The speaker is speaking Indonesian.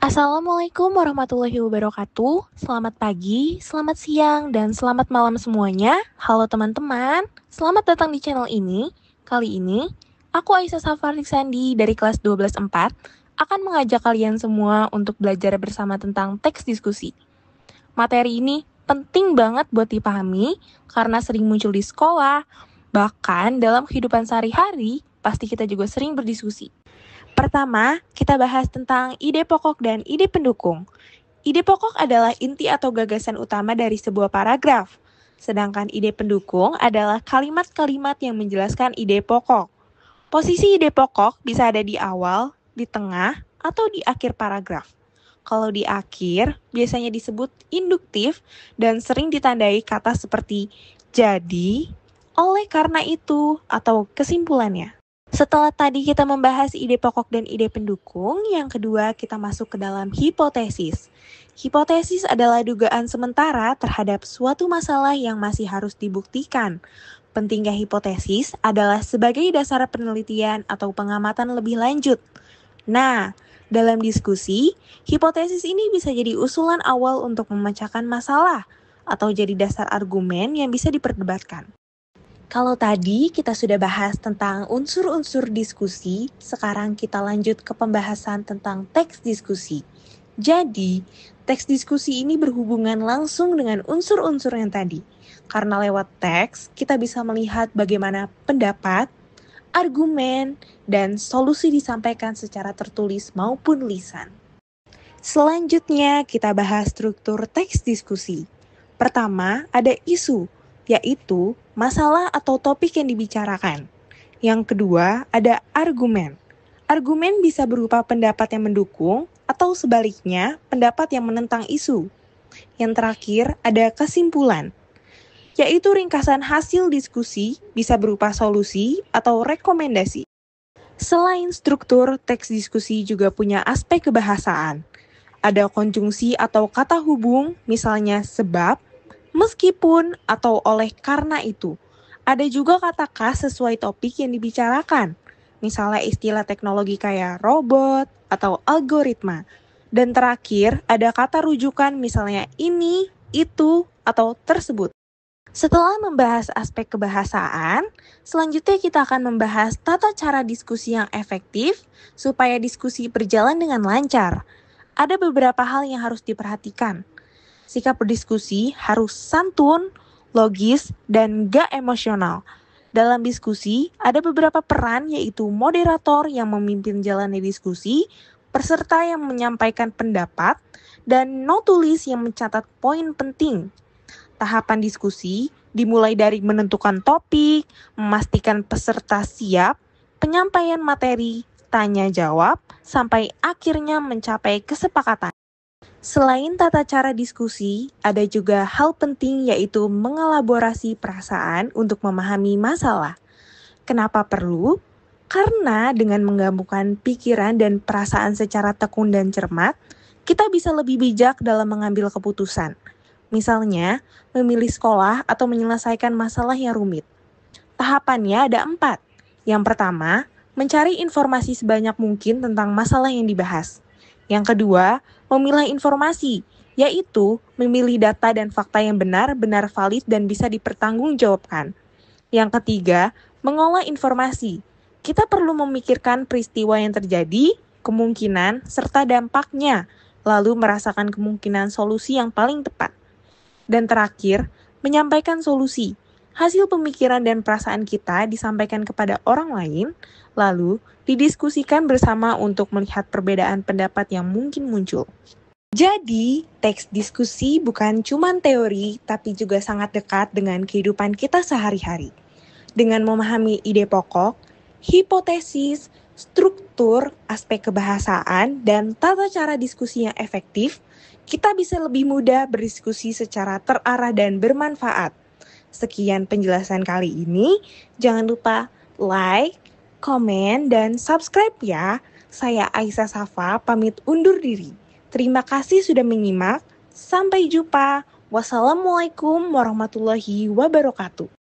Assalamualaikum warahmatullahi wabarakatuh. Selamat pagi, selamat siang, dan selamat malam semuanya. Halo teman-teman, selamat datang di channel ini. Kali ini, aku Aisyah Safar Sandi dari kelas 12/4 akan mengajak kalian semua untuk belajar bersama tentang teks diskusi. Materi ini penting banget buat dipahami karena sering muncul di sekolah, bahkan dalam kehidupan sehari-hari, pasti kita juga sering berdiskusi. Pertama, kita bahas tentang ide pokok dan ide pendukung. Ide pokok adalah inti atau gagasan utama dari sebuah paragraf, sedangkan ide pendukung adalah kalimat-kalimat yang menjelaskan ide pokok. Posisi ide pokok bisa ada di awal, di tengah, atau di akhir paragraf. Kalau di akhir, biasanya disebut induktif dan sering ditandai kata seperti jadi, oleh karena itu, atau kesimpulannya. Setelah tadi kita membahas ide pokok dan ide pendukung, yang kedua kita masuk ke dalam hipotesis. Hipotesis adalah dugaan sementara terhadap suatu masalah yang masih harus dibuktikan. Pentingnya hipotesis adalah sebagai dasar penelitian atau pengamatan lebih lanjut. Nah, dalam diskusi, hipotesis ini bisa jadi usulan awal untuk memecahkan masalah atau jadi dasar argumen yang bisa diperdebatkan. Kalau tadi kita sudah bahas tentang unsur-unsur diskusi, sekarang kita lanjut ke pembahasan tentang teks diskusi. Jadi, teks diskusi ini berhubungan langsung dengan unsur-unsur yang tadi. Karena lewat teks, kita bisa melihat bagaimana pendapat, argumen, dan solusi disampaikan secara tertulis maupun lisan. Selanjutnya, kita bahas struktur teks diskusi. Pertama, ada isu, yaitu masalah atau topik yang dibicarakan. Yang kedua, ada argumen. Argumen bisa berupa pendapat yang mendukung atau sebaliknya, pendapat yang menentang isu. Yang terakhir, ada kesimpulan, yaitu ringkasan hasil diskusi bisa berupa solusi atau rekomendasi. Selain struktur, teks diskusi juga punya aspek kebahasaan. Ada konjungsi atau kata hubung, misalnya sebab, meskipun, atau oleh karena itu. Ada juga kata khas sesuai topik yang dibicarakan. Misalnya istilah teknologi kayak robot atau algoritma. Dan terakhir, ada kata rujukan misalnya ini, itu, atau tersebut. Setelah membahas aspek kebahasaan, selanjutnya kita akan membahas tata cara diskusi yang efektif supaya diskusi berjalan dengan lancar. Ada beberapa hal yang harus diperhatikan. Sikap berdiskusi harus santun, logis, dan gak emosional. Dalam diskusi, ada beberapa peran yaitu moderator yang memimpin jalannya diskusi, peserta yang menyampaikan pendapat, dan notulis yang mencatat poin penting. Tahapan diskusi dimulai dari menentukan topik, memastikan peserta siap, penyampaian materi, tanya jawab, sampai akhirnya mencapai kesepakatan. Selain tata cara diskusi, ada juga hal penting yaitu mengelaborasi perasaan untuk memahami masalah. Kenapa perlu? Karena dengan menggabungkan pikiran dan perasaan secara tekun dan cermat, kita bisa lebih bijak dalam mengambil keputusan. Misalnya, memilih sekolah atau menyelesaikan masalah yang rumit. Tahapannya ada 4. Yang pertama, mencari informasi sebanyak mungkin tentang masalah yang dibahas. Yang kedua, memilah informasi, yaitu memilih data dan fakta yang benar-benar valid dan bisa dipertanggungjawabkan. Yang ketiga, mengolah informasi. Kita perlu memikirkan peristiwa yang terjadi, kemungkinan, serta dampaknya, lalu merasakan kemungkinan solusi yang paling tepat. Dan terakhir, menyampaikan solusi. Hasil pemikiran dan perasaan kita disampaikan kepada orang lain, lalu didiskusikan bersama untuk melihat perbedaan pendapat yang mungkin muncul. Jadi, teks diskusi bukan cuma teori, tapi juga sangat dekat dengan kehidupan kita sehari-hari. Dengan memahami ide pokok, hipotesis, struktur, aspek kebahasaan, dan tata cara diskusi yang efektif, kita bisa lebih mudah berdiskusi secara terarah dan bermanfaat. Sekian penjelasan kali ini. Jangan lupa like, komen, dan subscribe ya. Saya Aisyah Safa pamit undur diri. Terima kasih sudah menyimak. Sampai jumpa. Wassalamualaikum warahmatullahi wabarakatuh.